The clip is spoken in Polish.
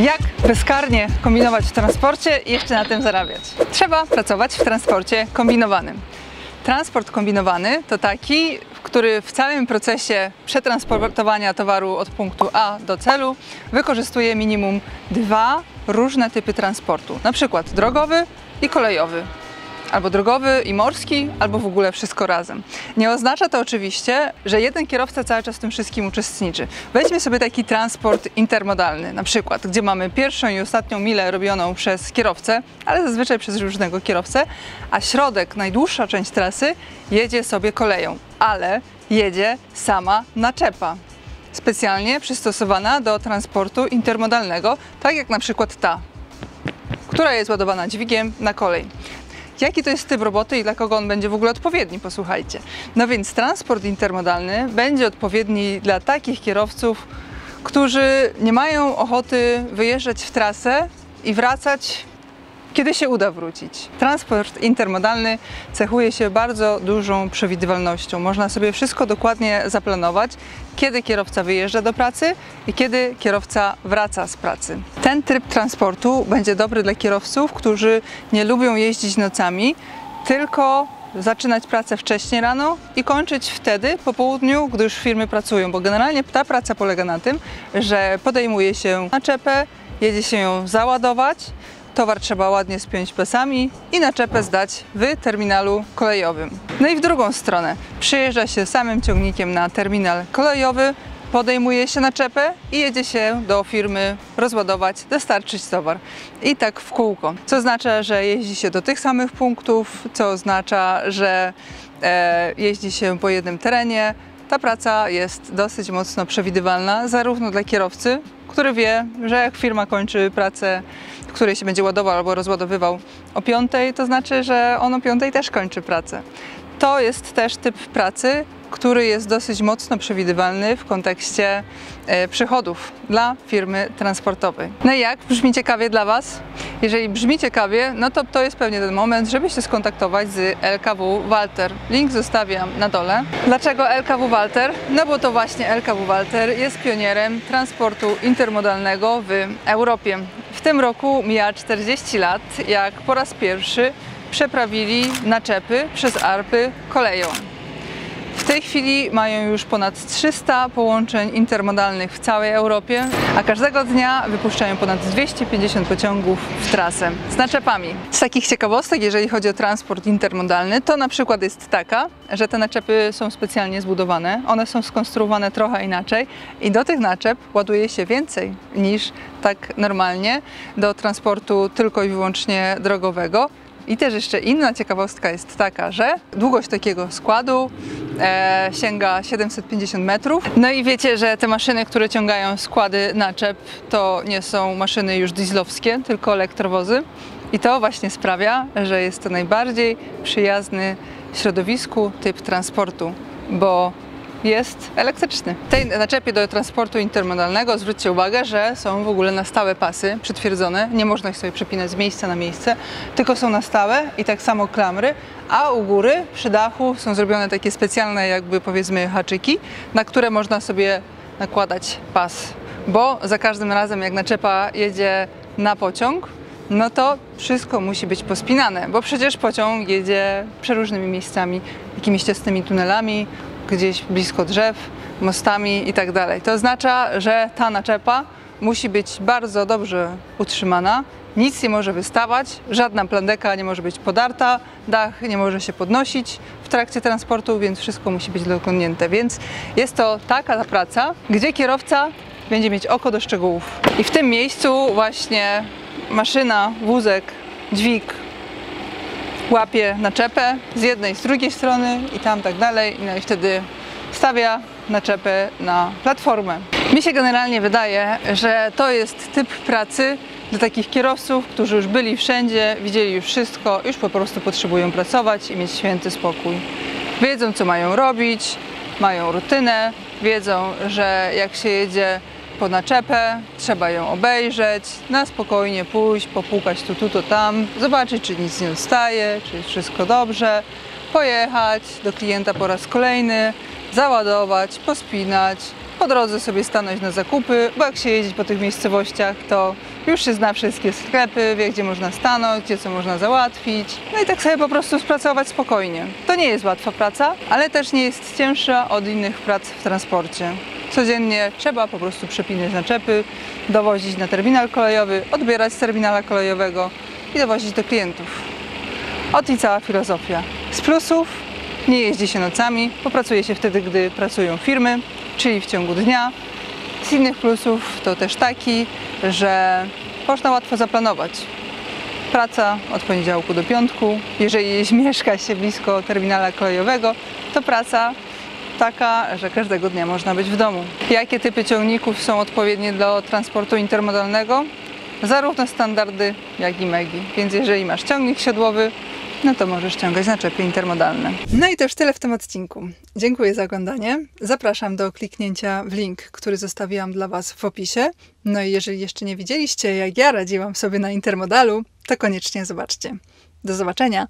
Jak bezkarnie kombinować w transporcie i jeszcze na tym zarabiać? Trzeba pracować w transporcie kombinowanym. Transport kombinowany to taki, który w całym procesie przetransportowania towaru od punktu A do celu wykorzystuje minimum dwa różne typy transportu, na przykład drogowy i kolejowy. Albo drogowy i morski, albo w ogóle wszystko razem. Nie oznacza to oczywiście, że jeden kierowca cały czas w tym wszystkim uczestniczy. Weźmy sobie taki transport intermodalny, na przykład, gdzie mamy pierwszą i ostatnią milę robioną przez kierowcę, ale zazwyczaj przez różnego kierowcę, a środek, najdłuższa część trasy jedzie sobie koleją, ale jedzie sama naczepa. Specjalnie przystosowana do transportu intermodalnego, tak jak na przyczepę ta, która jest ładowana dźwigiem na kolej. Jaki to jest typ roboty i dla kogo on będzie w ogóle odpowiedni? Posłuchajcie. No więc transport intermodalny będzie odpowiedni dla takich kierowców, którzy nie mają ochoty wyjeżdżać w trasę i wracać, kiedy się uda wrócić. Transport intermodalny cechuje się bardzo dużą przewidywalnością. Można sobie wszystko dokładnie zaplanować, kiedy kierowca wyjeżdża do pracy i kiedy kierowca wraca z pracy. Ten tryb transportu będzie dobry dla kierowców, którzy nie lubią jeździć nocami, tylko zaczynać pracę wcześnie rano i kończyć wtedy po południu, gdy już firmy pracują, bo generalnie ta praca polega na tym, że podejmuje się naczepę, jedzie się ją załadować, towar trzeba ładnie spiąć pasami i naczepę zdać w terminalu kolejowym. No i w drugą stronę przyjeżdża się samym ciągnikiem na terminal kolejowy, podejmuje się naczepę i jedzie się do firmy rozładować, dostarczyć towar. I tak w kółko. Co oznacza, że jeździ się do tych samych punktów, co oznacza, że jeździ się po jednym terenie. Ta praca jest dosyć mocno przewidywalna, zarówno dla kierowcy, który wie, że jak firma kończy pracę, w której się będzie ładował albo rozładowywał o 5, to znaczy, że on o 5 też kończy pracę. To jest też typ pracy, który jest dosyć mocno przewidywalny w kontekście przychodów dla firmy transportowej. No i jak? Brzmi ciekawie dla Was? Jeżeli brzmi ciekawie, no to jest pewnie ten moment, żeby się skontaktować z LKW Walter. Link zostawiam na dole. Dlaczego LKW Walter? No bo to właśnie LKW Walter jest pionierem transportu intermodalnego w Europie. W tym roku mija 40 lat, jak po raz pierwszy przeprawili naczepy przez Alpy koleją. W tej chwili mają już ponad 300 połączeń intermodalnych w całej Europie, a każdego dnia wypuszczają ponad 250 pociągów w trasę z naczepami. Z takich ciekawostek, jeżeli chodzi o transport intermodalny, to na przykład jest taka, że te naczepy są specjalnie zbudowane, one są skonstruowane trochę inaczej i do tych naczep ładuje się więcej niż tak normalnie do transportu tylko i wyłącznie drogowego. I też jeszcze inna ciekawostka jest taka, że długość takiego składu sięga 750 metrów. No i wiecie, że te maszyny, które ciągają składy naczep, to nie są maszyny już dieslowskie, tylko elektrowozy. I to właśnie sprawia, że jest to najbardziej przyjazny środowisku typ transportu, bo jest elektryczny. W tej naczepie do transportu intermodalnego zwróćcie uwagę, że są w ogóle na stałe pasy przytwierdzone, nie można ich sobie przepinać z miejsca na miejsce, tylko są na stałe i tak samo klamry, a u góry przy dachu są zrobione takie specjalne jakby powiedzmy haczyki, na które można sobie nakładać pas, bo za każdym razem jak naczepa jedzie na pociąg, no to wszystko musi być pospinane, bo przecież pociąg jedzie przeróżnymi miejscami, jakimiś ciasnymi tunelami, gdzieś blisko drzew, mostami i tak dalej. To oznacza, że ta naczepa musi być bardzo dobrze utrzymana, nic nie może wystawać, żadna plandeka nie może być podarta, dach nie może się podnosić w trakcie transportu, więc wszystko musi być doglądnięte. Więc jest to taka praca, gdzie kierowca będzie mieć oko do szczegółów. I w tym miejscu właśnie maszyna, wózek, dźwig łapie naczepę z jednej, z drugiej strony i tam tak dalej, no i wtedy stawia naczepę na platformę. Mi się generalnie wydaje, że to jest typ pracy dla takich kierowców, którzy już byli wszędzie, widzieli już wszystko, już po prostu potrzebują pracować i mieć święty spokój. Wiedzą, co mają robić, mają rutynę, wiedzą, że jak się jedzie po naczepę, trzeba ją obejrzeć, na spokojnie pójść, popukać tu, tam, zobaczyć, czy nic nie odstaje, czy jest wszystko dobrze, pojechać do klienta po raz kolejny, załadować, pospinać, po drodze sobie stanąć na zakupy, bo jak się jeździ po tych miejscowościach, to już się zna wszystkie sklepy, wie gdzie można stanąć, gdzie co można załatwić. No i tak sobie po prostu spracować spokojnie. To nie jest łatwa praca, ale też nie jest cięższa od innych prac w transporcie. Codziennie trzeba po prostu przepinać naczepy, dowozić na terminal kolejowy, odbierać z terminala kolejowego i dowozić do klientów. Ot i cała filozofia. Z plusów nie jeździ się nocami, bo pracuje się wtedy, gdy pracują firmy, czyli w ciągu dnia. Z innych plusów to też taki, że można łatwo zaplanować. Praca od poniedziałku do piątku. Jeżeli mieszka się blisko terminala kolejowego, to praca taka, że każdego dnia można być w domu. Jakie typy ciągników są odpowiednie do transportu intermodalnego? Zarówno standardy, jak i megi. Więc jeżeli masz ciągnik siodłowy, no to możesz ściągać naczepy intermodalne. No i to już tyle w tym odcinku. Dziękuję za oglądanie. Zapraszam do kliknięcia w link, który zostawiłam dla Was w opisie. No i jeżeli jeszcze nie widzieliście, jak ja radziłam sobie na intermodalu, to koniecznie zobaczcie. Do zobaczenia!